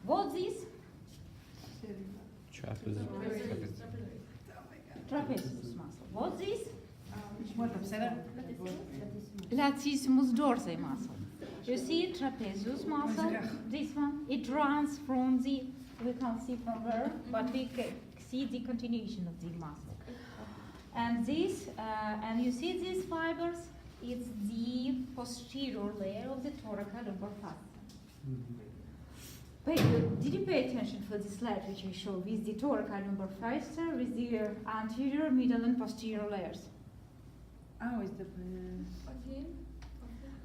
What is Trapezius. trapezius muscle? What is Можно обсервировать. latissimus dorsi muscle? You see trapezius muscle, this one, it runs from the, we can't see from where, but we can see the continuation of the muscle. And this, and you see these fibers, it's the posterior layer of the thoracolumbar fascia. Did you pay attention for the slide which I showed with the thoracolumbar fascia, with the anterior, middle, and posterior layers? Ah, is the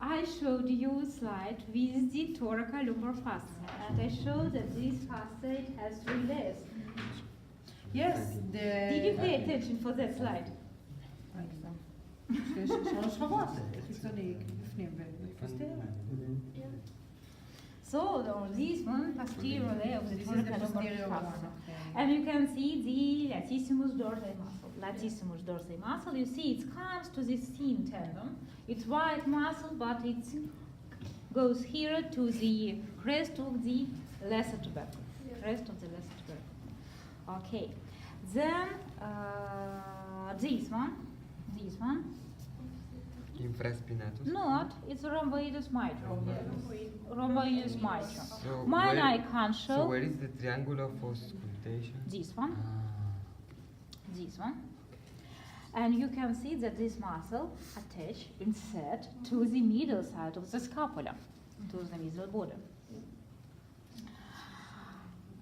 I showed you a slide with the thoracolumbar fascia, and I showed that this fascia it has 3 layers. yes, Did you pay attention for that slide? zoals verwacht. Ik dan niet. Of niet, So this one posterior layer of the This is the thoracolumbar posterior one. fascia. Okay. And you can see the latissimus dorsi muscle. Latissimus dorsi muscle, you see it comes to the seam tendon. It's white muscle, but it goes here to the crest of the lesser tubercle. Crest of the lesser tubercle. Okay. Then this one. Infraspinatus. Not, it's rhomboidus mitral. Rhomboidus mitral. So Mine where- I can't show. So where is the triangle of auscultation? This one. Ah. This one. And you can see that this muscle attached, insert to the middle side of the scapula, to the middle border.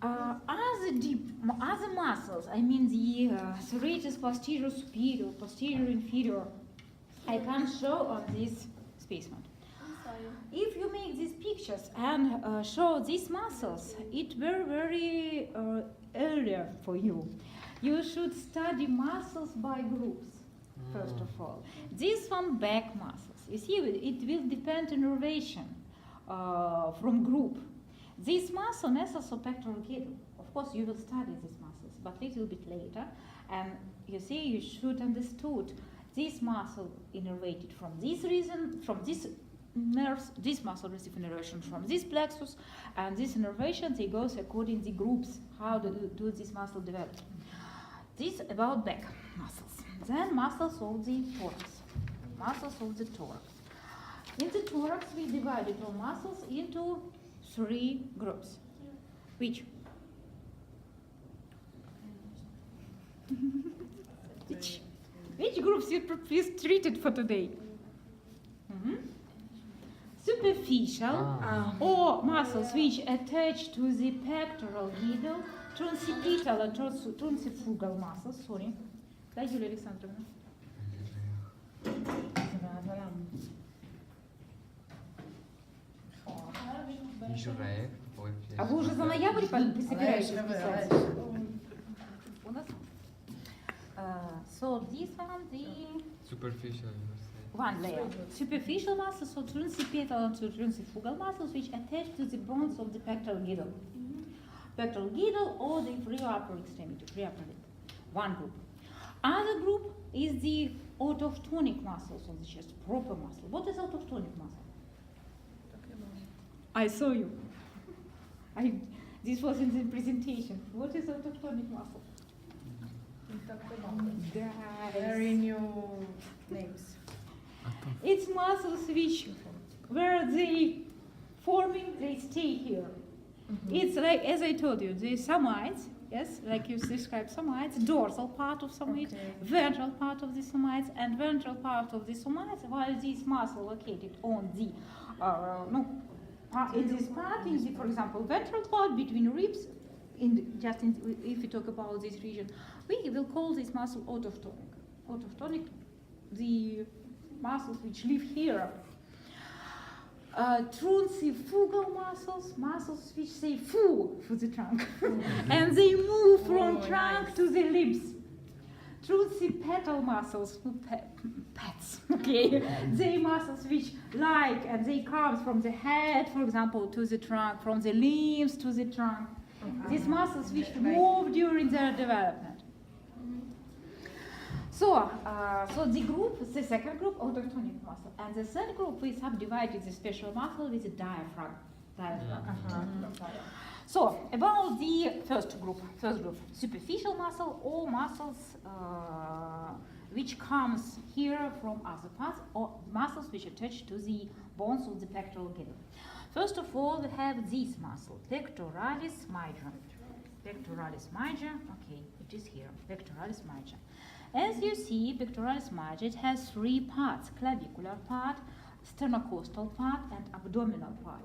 Other muscles, I mean the serratus posterior superior, posterior inferior, I can't show on this specimen. If you make these pictures and show these muscles, it will very earlier for you. You should study muscles by groups, first of all. This one, back muscles. You see, it will depend on innervation from group. This muscle, mesopectoral girdle, of course you will study these muscles, but little bit later. And you see, you should understood this muscle innervated from this reason, from this nerves, this muscle receive innervation from this plexus, and this innervation, they goes according to groups, how do this muscle develop. This about back muscles. Then muscles of the thorax. Muscles of the thorax. In the thorax, we divided all muscles into 3 groups. Which? Which groups you treated for today? Superficial or muscles which attach to the pectoral girdle, truncipital and truncifugal muscles. Sorry. Да, Юлия Александровна? Ишурек. А вы уже за ноябрь собираетесь писать? У нас. So this one, the Superficial, you say. one layer. Superficial muscles, so truncipital and truncifugal muscles, which attach to the bones of the pectoral girdle. Pectoral girdle or the inferior upper extremity, preupper lip. One group. Other group is the autochtonic muscles of the chest, proper muscle. What is autochtonic muscle? I saw you. This was in the presentation. What is autochtonic muscle? Very new names. It's muscles which, where they forming, they stay here. It's like, as I told you, the somites, yes, like you described somites, dorsal part of somites, ventral part of the somites, and ventral part of the somites, while this muscle located on the, in this part, in the, for example, ventral part between ribs, if we talk about this region, we will call this muscle autochtonic. Autochtonic, the muscles which live here. Truncifugal muscles, muscles which say fu for the trunk, and they move from trunk to the limbs. Truncipetal muscles, pets, okay, they muscles which like, and they come from the head, for example, to the trunk, from the limbs to the trunk. These muscles which move during their development. So the group, the second group, autochtonic muscle, and the third group we subdivided the special muscle with the diaphragm. So, about the first group, superficial muscle or muscles which comes here from other parts, or muscles which attach to the bones of the pectoral girdle. First of all, we have this muscle, pectoralis major. Pectoralis major, okay, it is here, pectoralis major. As you see, pectoralis major, it has three parts, clavicular part, sternocostal part, and abdominal part.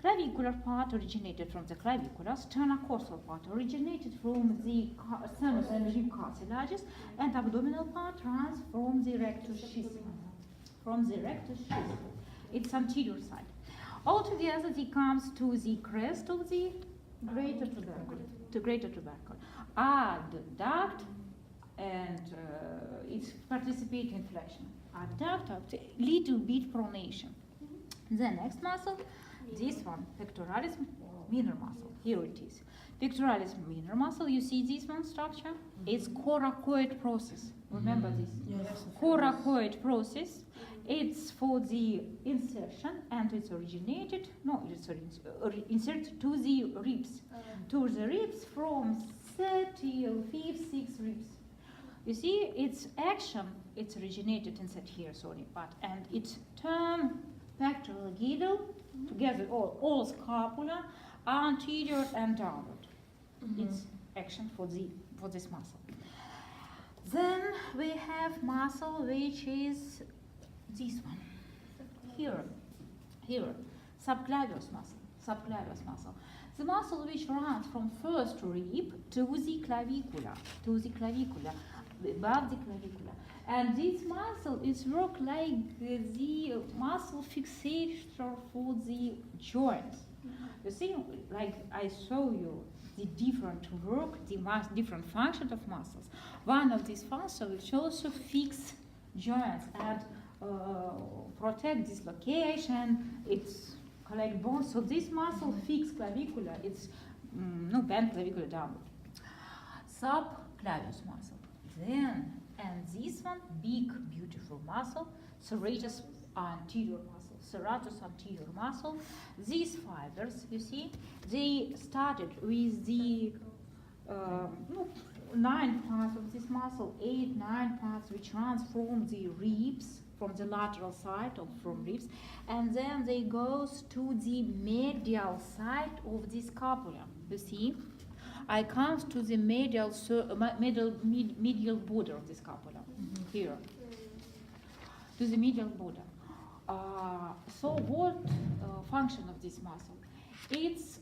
Clavicular part originated from the clavicula, sternocostal part originated from the sternus and rib cartilages, and abdominal part runs from the rectus schism. It's anterior side. Altogether, it comes to the crest of the greater tubercle. Adduct, and it's participating in flexion. Adduct, little bit pronation. The next muscle, this one, pectoralis minor muscle. Here it is. Pectoralis minor muscle, you see this one structure? It's coracoid process. Remember this? Yes. Coracoid process. It's for the insertion, and it's inserted to the ribs. To the ribs from 3rd till 5th, 6th ribs. You see, its action, it's originated inside here, and it turn pectoral girdle together, all scapula, anterior and downward. It's action for this muscle. Then we have muscle which is this one. Here, subclavius muscle. The muscle which runs from first rib to the clavicula, above the clavicula. And this muscle is work like the muscle fixator for the joints. You see, like I show you the different work, different functions of muscles. One of these functions which also fix joints and protect dislocation, it's collect bones. So this muscle fix clavicula, it's bend clavicula downward. Subclavius muscle. Then, and this one, big, beautiful muscle, serratus anterior muscle. These fibers, you see, they started with the 9 parts of this muscle, 8, 9 parts, which runs from the ribs, from the lateral side from ribs, and then they goes to the medial side of the scapula. You see, I come to the medial border of the scapula here, to the medial border. So what function of this muscle? It's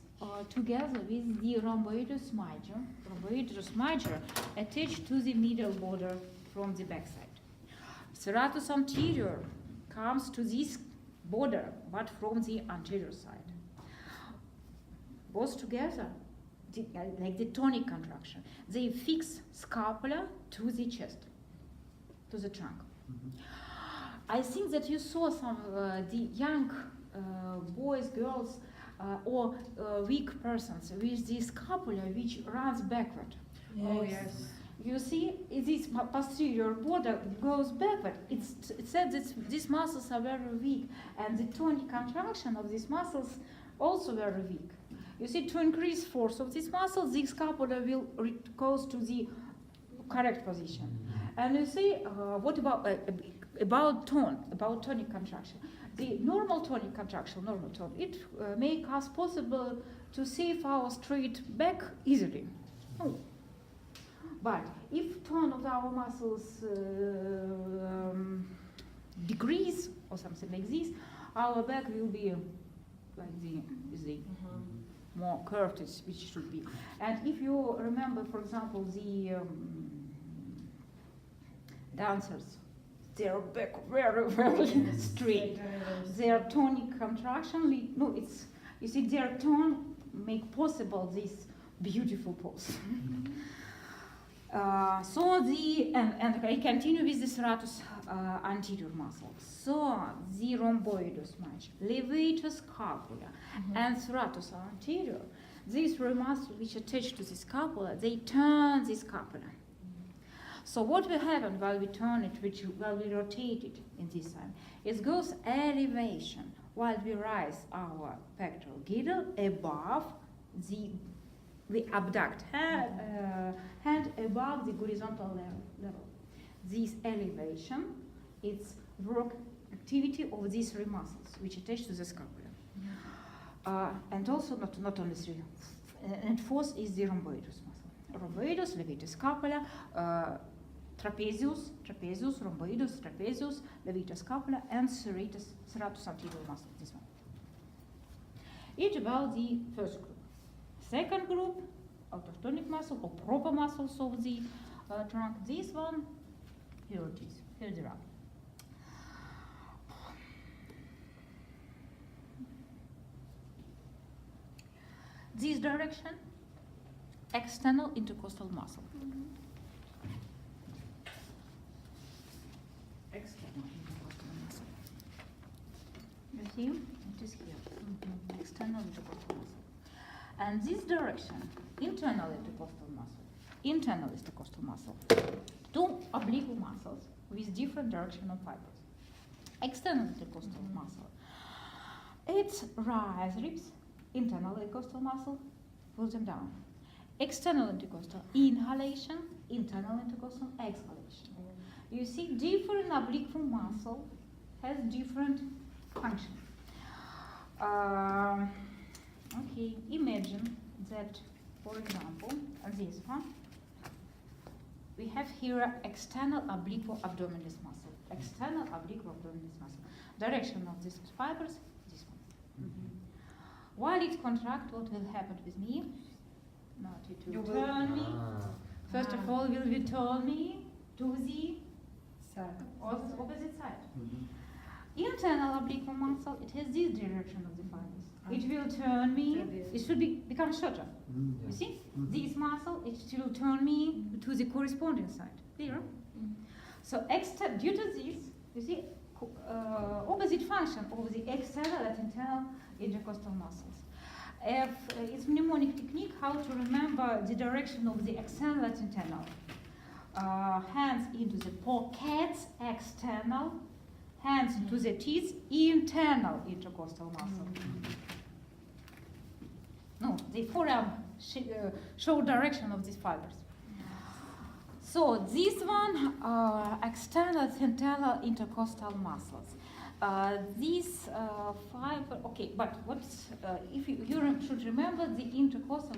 together with the rhomboidus major attached to the medial border from the backside. Serratus anterior comes to this border, but from the anterior side. Both together, like the tonic contraction, they fix scapula to the chest, to the trunk. I think that you saw some the young boys, girls, or weak persons with the scapula which runs backward. Yes. Oh, yes. You see, this posterior border goes backward. It said that these muscles are very weak, and the tonic contraction of these muscles also very weak. You see, to increase force of these muscles, the scapula will goes to the correct position. And you see, what about tonic contraction? The normal tonic contraction, it makes us possible to save our straight back easily. Oh. But if tone of our muscles decrease or something like this, our back will be like the more curved as it should be. And if you remember, for example, the dancers, their back very, very straight. Their tonic contraction, you see, their tone make possible this beautiful pose. And I continue with the serratus anterior muscle. So the rhomboidus major, levator scapula, and serratus anterior, these three muscles which attach to the scapula, they turn the scapula. So what will happen while we turn it, while we rotate it in this time? It goes elevation while we raise our pectoral girdle above we abduct hand above the horizontal level. This elevation, it's work activity of these three muscles which attach to the scapula. And also not only three. And fourth is the rhomboidus muscle. Rhomboidus, levator scapula, trapezius, rhomboidus, trapezius, levator scapula, and serratus anterior muscle. This one. It's about the first group. Second group, autochtonic muscle or proper muscles of the trunk. This one, here it is. Here they are. This direction, external intercostal muscle. External intercostal muscle. You see, it is here. External intercostal muscle. And this direction, internal intercostal muscle. Internal intercostal muscle. Two oblique muscles with different direction of fibers. External intercostal muscle. It's rise ribs. Internal intercostal muscle, pull them down. External intercostal inhalation, internal intercostal exhalation. You see, different oblique muscle has different function. Okay, imagine that, for example, this one, we have here external obliquo-abdominis muscle. External obliquo-abdominis muscle. Direction of these fibers, this one. While it contracts, what will happen with me? Not it will turn me. First of all, will you turn me to the opposite side. Internal oblique muscle, it has this direction of the fibers. It will turn me, it should become shorter. You see? This muscle, it will turn me to the corresponding side. Clear? So due to this, you see, opposite function of the external and internal intercostal muscles. It's mnemonic technique how to remember the direction of the external and internal. Hands into the pockets, external. Hands into the teeth, internal intercostal muscle. No, the forearm show direction of these fibers. So this one, external internal intercostal muscles. These fiber, okay, but what's if you should remember the intercostal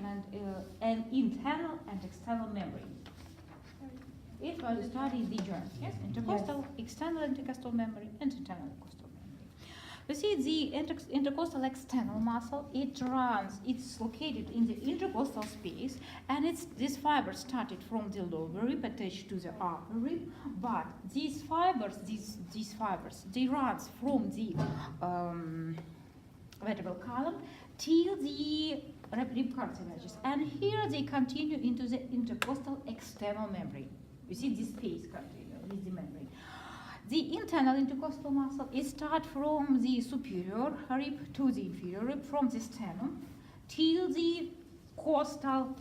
and internal and external membrane. It was studied the joints, yes, intercostal, external intercostal membrane, and internal intercostal membrane. You see the intercostal external muscle, it's located in the intercostal space, and these fibers started from the lower rib attached to the upper rib, but these fibers, they run from the vertebral column till the rib cartilages, and here they continue into the intercostal external membrane. You see this space continue with the membrane. The internal intercostal muscle is start from the superior rib to the inferior rib, from the sternum till the costal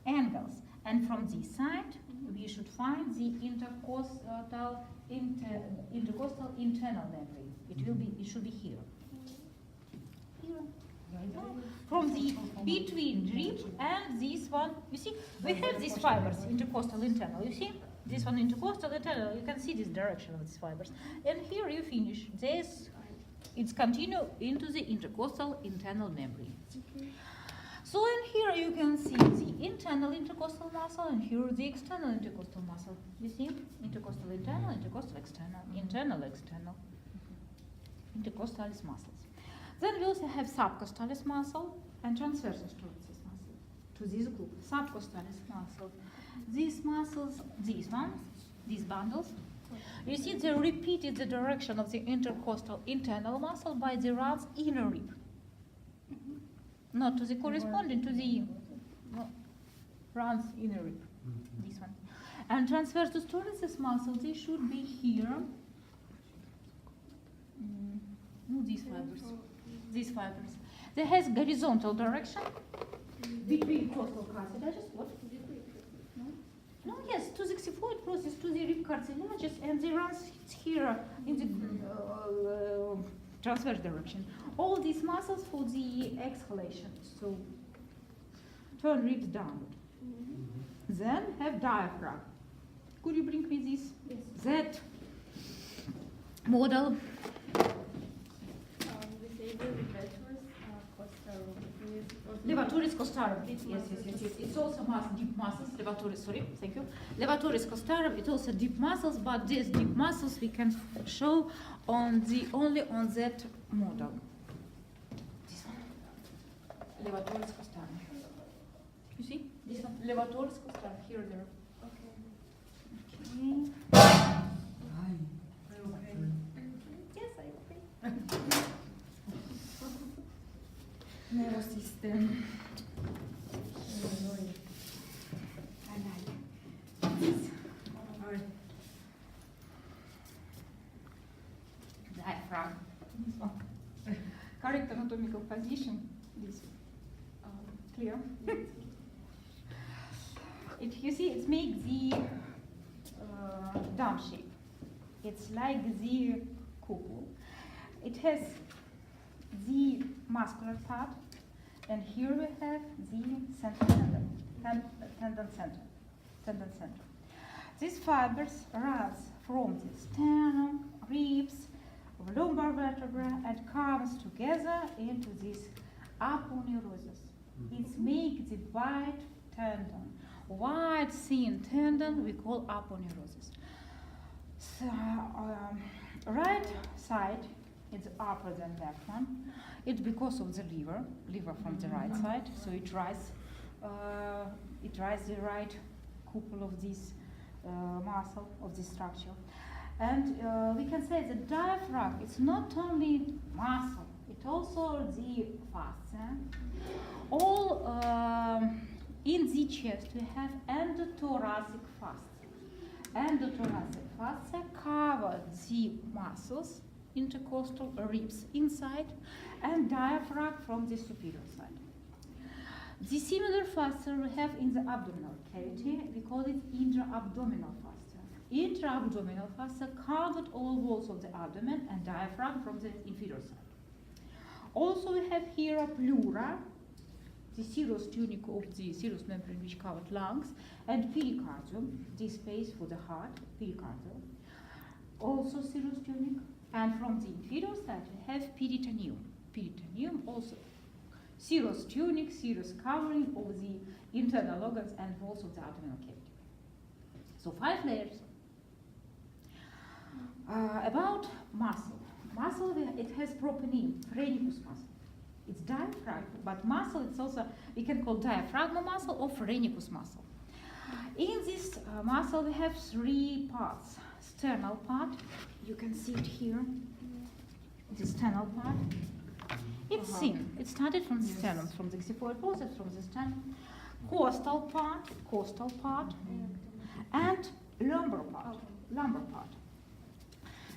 angles, and from this side we should find the intercostal internal membrane. It should be here. From the between rib and this one, you see, we have these fibers, intercostal internal, you see? This one intercostal internal, you can see this direction of these fibers. And here you finish this, it's continue into the intercostal internal membrane. So in here you can see the internal intercostal muscle, and here the external intercostal muscle. You see? Intercostal internal, intercostal external, internal external, intercostalis muscles. Then we also have subcostalis muscle and transversus thoracis muscle. To this group, subcostalis muscle. These muscles, these bundles, you see they repeated the direction of the intercostal internal muscle by the runs inner rib. Not to the corresponding to the runs inner rib. This one. And transversus thoracis muscle, they should be here. No, these fibers. These fibers. They has horizontal direction between costal cartilages. What? No, yes, to the xiphoid process, to the rib cartilages, and they run here in the transverse direction. All these muscles for the exhalation. So turn ribs downward. Then have diaphragm. Could you bring me this? Yes. That model. We say the levators costarum. Levatoris costarum. Yes. It's also deep muscles. Levatoris, sorry, thank you. Levatoris costarum. It's also deep muscles, but these deep muscles we can show only on that model. This one. Levatoris costarum. You see? This one. Levatoris costarum. Here, there. Okay. Okay. Are you okay? Yes, I agree. Nervous system. Diaphragm. This one. Correct anatomical position. This. Clear. You see, it makes the dome shape. It's like the cupola. It has the muscular part, and here we have the tendon center. These fibers rise from the sternum, ribs, lumbar vertebra, and comes together into this aponeurosis. It makes the white tendon, white thin tendon we call aponeurosis. So, right side is upper than left one. It's because of the liver from the right side, so it rises the right cupola of this muscle, of this structure. And we can say the diaphragm is not only muscle, it also the fascia. All in the chest we have endothoracic fascia. Endothoracic fascia cover the muscles, intercostal ribs inside, and diaphragm from the superior side. The similar fascia we have in the abdominal cavity. We call it intra-abdominal fascia. Intra-abdominal fascia covered all walls of the abdomen and diaphragm from the inferior side. Also we have here a pleura, the serous tunic of the serous membrane which covered lungs, and pericardium, this space for the heart, pericardium. Also serous tunic. And from the inferior side we have peritoneum. Peritoneum also serous tunic, serous covering of the internal organs and walls of the abdominal cavity. So 5 layers. About muscle. Muscle, it has proper name, phrenicus muscle. It's diaphragm, but muscle, it's also, we can call diaphragmal muscle or phrenicus muscle. In this muscle, we have 3 parts. Sternal part, you can see it here, the sternal part. It's thin. It started from the sternum, from the xiphoid process, from the sternum. Costal part, and lumbar part.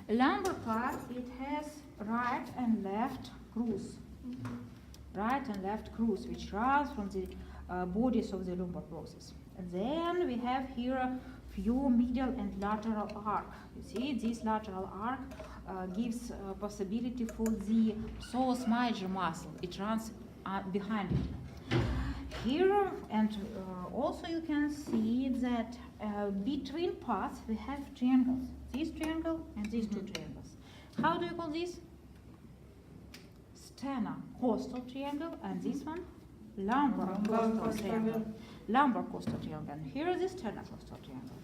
Lumbar part, it has right and left grooves. Right and left grooves, which runs from the bodies of the lumbar process. And then we have here a few medial and lateral arc. You see, this lateral arc gives possibility for the psoas major muscle. It runs behind it. Here, and also you can see that between parts we have triangles. This triangle and these 2 triangles. How do you call this? Sternocostal triangle, and this one lumbar costal triangle. Lumbar costal triangle. And here is the sternocostal triangle.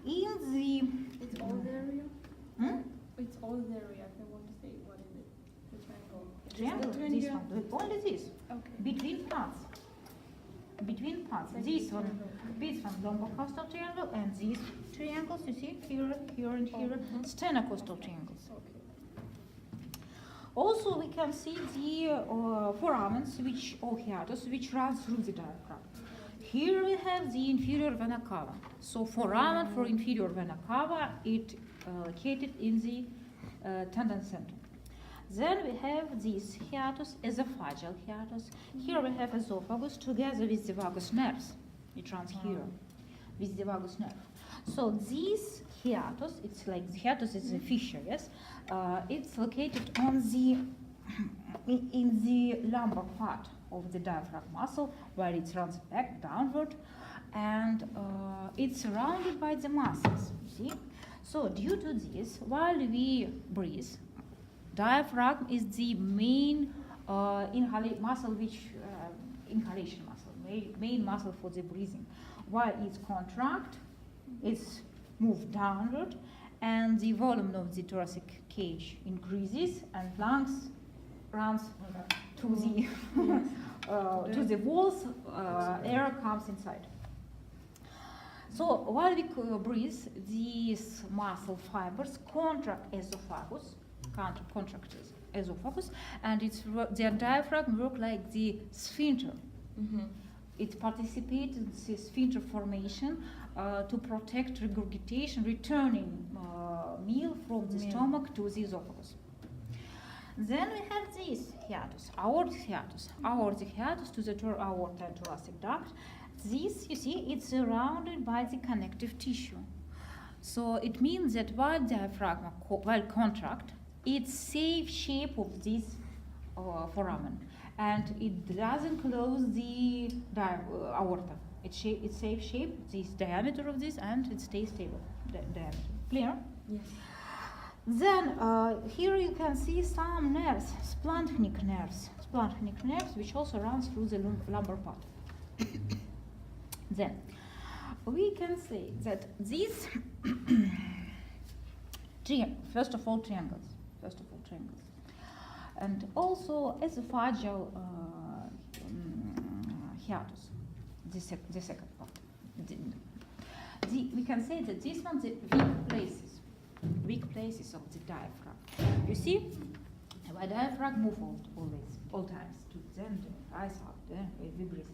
In the It's all the area? Hmm? It's all the area. If I want to say what is it? The triangle. triangle, The this one, only this. Okay. Between parts. Between parts. This one, lumbar costal triangle, and these triangles, you see, here, here, and here, sternocostal triangles. Okay. Also, we can see the foramens, or hiatus, which runs through the diaphragm. Here we have the inferior vena cava. So foramen for inferior vena cava, it located in the tendon center. Then we have this hiatus, esophageal hiatus. Here we have esophagus together with the vagus nerves. It runs here with the vagus nerve. So this hiatus. It's like the hiatus is a fissure, yes? It's located on the in the lumbar part of the diaphragm muscle, where it runs back downward, and it's surrounded by the muscles. You see? So due to this, while we breathe, diaphragm is the main muscle, which inhalation muscle, main muscle for the breathing. While it's contract, it's moved downward, and the volume of the thoracic cage increases, and lungs runs to the to the walls. Air comes inside. So while we breathe, these muscle fibers contract esophagus, and their diaphragm work like the sphincter. It participates in the sphincter formation to protect regurgitation, returning meal from the stomach to the esophagus. Then we have this hiatus, aortic hiatus to the aorta and thoracic duct. This, you see, it's surrounded by the connective tissue. So it means that while diaphragm, while contract, it's safe shape of this foramen, and it doesn't close the aorta. It's safe shape, this diameter of this, and it stays stable. Diameter. Clear? Yes. Then here you can see some nerves, splanchnic nerves, which also runs through the lumbar part. Then we can say that these first of all triangles, and also esophageal hiatus, the second part. We can say that these ones are weak places of the diaphragm. You see, my diaphragm move all times to then rise up, then we breathe.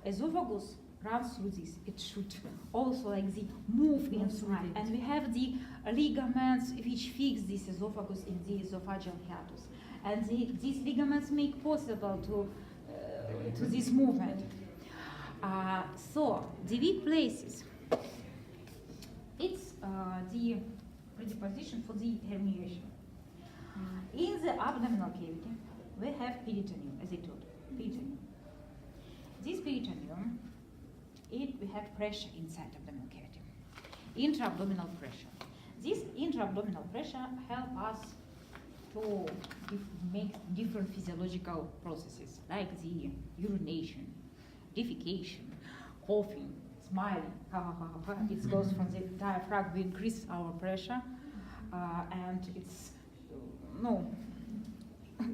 Esophagus runs through this. It should also like the move inside, and we have the ligaments which fix this esophagus in the esophageal hiatus, and these ligaments make possible to this movement. So the weak places, it's the predisposition for the herniation. In the abdominal cavity, we have peritoneum, as I told you, peritoneum. This peritoneum, we have pressure inside abdominal cavity, intra-abdominal pressure. This intra-abdominal pressure helps us to make different physiological processes, like the urination, defecation, coughing, smiling. It goes from the diaphragm. We increase our pressure, and it's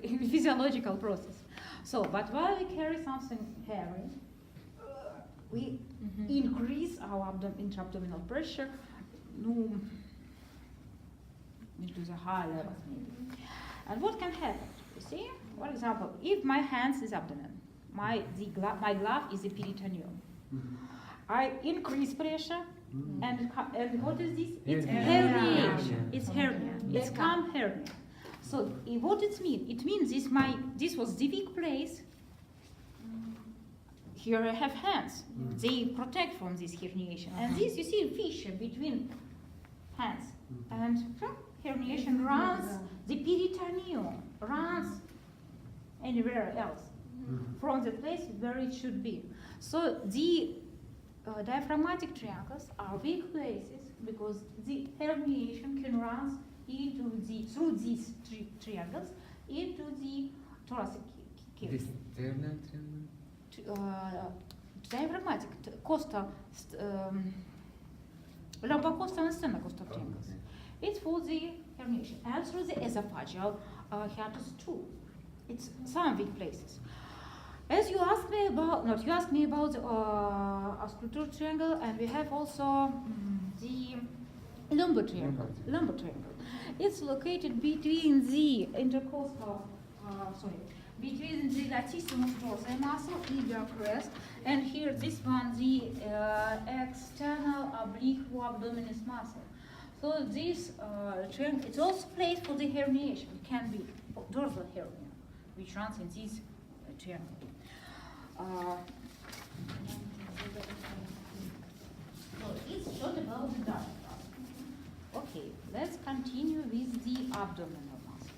physiological process. So, but while we carry something heavy, we increase our intra-abdominal pressure into the high levels maybe. And what can happen? You see, for example, if my hands is abdomen, my glove is the peritoneum. I increase pressure, and what is this? It's herniation. It's hernia. It's calm hernia. So what it means? It means this was the weak place. Here I have hands. They protect from this herniation. And this, you see, a fissure between hands. And herniation runs, the peritoneum runs anywhere else from the place where it should be. So the diaphragmatic triangles are weak places because the herniation can run through these triangles into the thoracic cavity. This sternal triangle? Diaphragmatic, costal, lumbocostal and sternocostal triangles. It's for the herniation, and through the esophageal hiatus too. It's some weak places. As you asked me about, the auscultar triangle, and we have also the lumbar triangle. It's located between the intercostal, between the latissimus dorsi muscle, iliac crest, and here this one, the external oblique abdominis muscle. So this triangle, it's also placed for the herniation. It can be dorsal hernia, which runs in this triangle. So it's short about the diaphragm. abdominal muscle.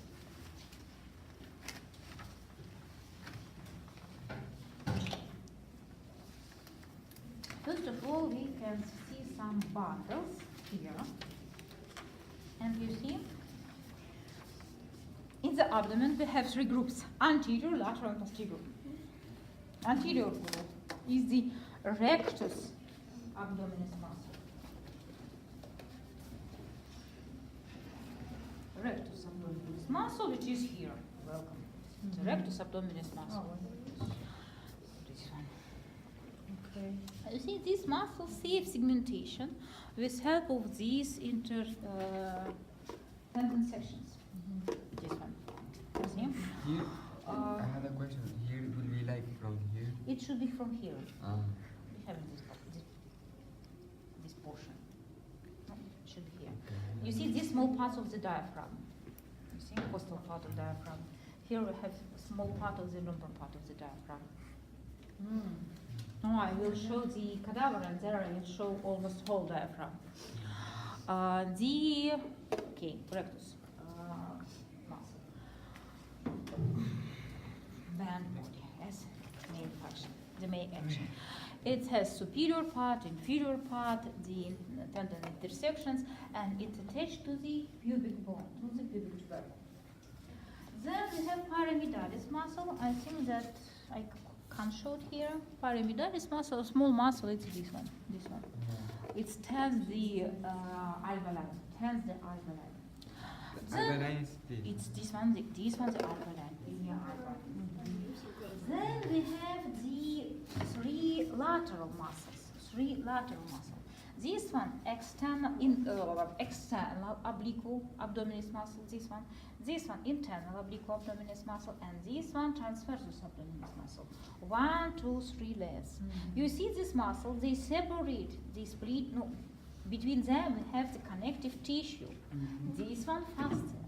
First of all, we can see some bundles here. And you see, in the abdomen we have three groups: anterior, lateral, and posterior. Anterior group is the rectus abdominis muscle. Rectus abdominis muscle, which is here. Welcome. The rectus abdominis muscle. This one. Okay. You see, this muscle saves segmentation with help of these tendon sections. This one. You see? Here, Uh, I had a question. Here it will be like from here. It should be from here. Ah. We have this portion. No, it should be here. Okay. You see these small parts of the diaphragm. You see costal part of diaphragm. Here we have a small part of the lumbar part of the diaphragm. No, I will show the cadaver, and there I will show almost whole diaphragm. Rectus muscle. Band body as main function, the main action. It has superior part, inferior part, the tendon intersections, and it's attached to the pubic bone, to the pubic tubercle. Then we have pyramidalis muscle. I think that I can't show it here. Pyramidalis muscle, a small muscle, it's this one. It tends the alveoli. Then it's this one, the alveoli. Then we have the three lateral muscles. This one, external oblique abdominis muscle, this one, internal oblique abdominis muscle, and this one, transversus abdominis muscle. 1, 2, 3 layers. You see this muscle, they separate, they split, no, between them we have the connective tissue. This one fascia,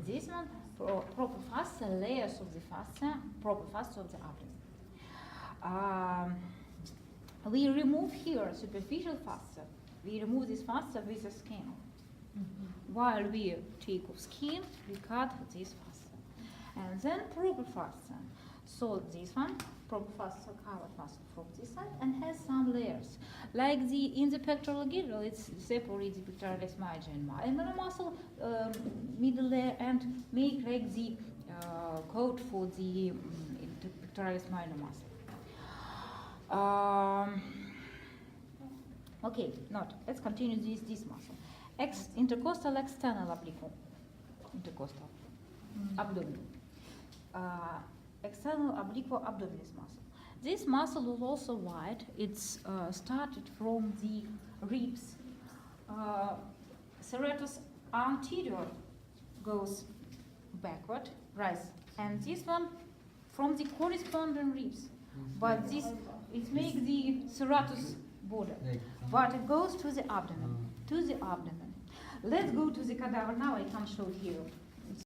this one proper fascia, layers of the fascia, proper fascia of the abdomen. We remove here superficial fascia. We remove this fascia with the skin. While we take off skin, we cut this fascia. And then proper fascia. So this one, proper fascia, covered muscle from this side, and has some layers. Like in the pectoral girdle, it's separate the pectoralis major and minor muscle, middle layer, and make like the coat for the pectoralis minor muscle. Let's continue this muscle. Intercostal external oblique. Intercostal. Abdomen. External oblique abdominis muscle. This muscle is also wide. It's started from the ribs. Serratus anterior goes backward, rise, and this one from the corresponding ribs. But this, it makes the serratus border, but it goes to the abdomen. Let's go to the cadaver now. I can show here.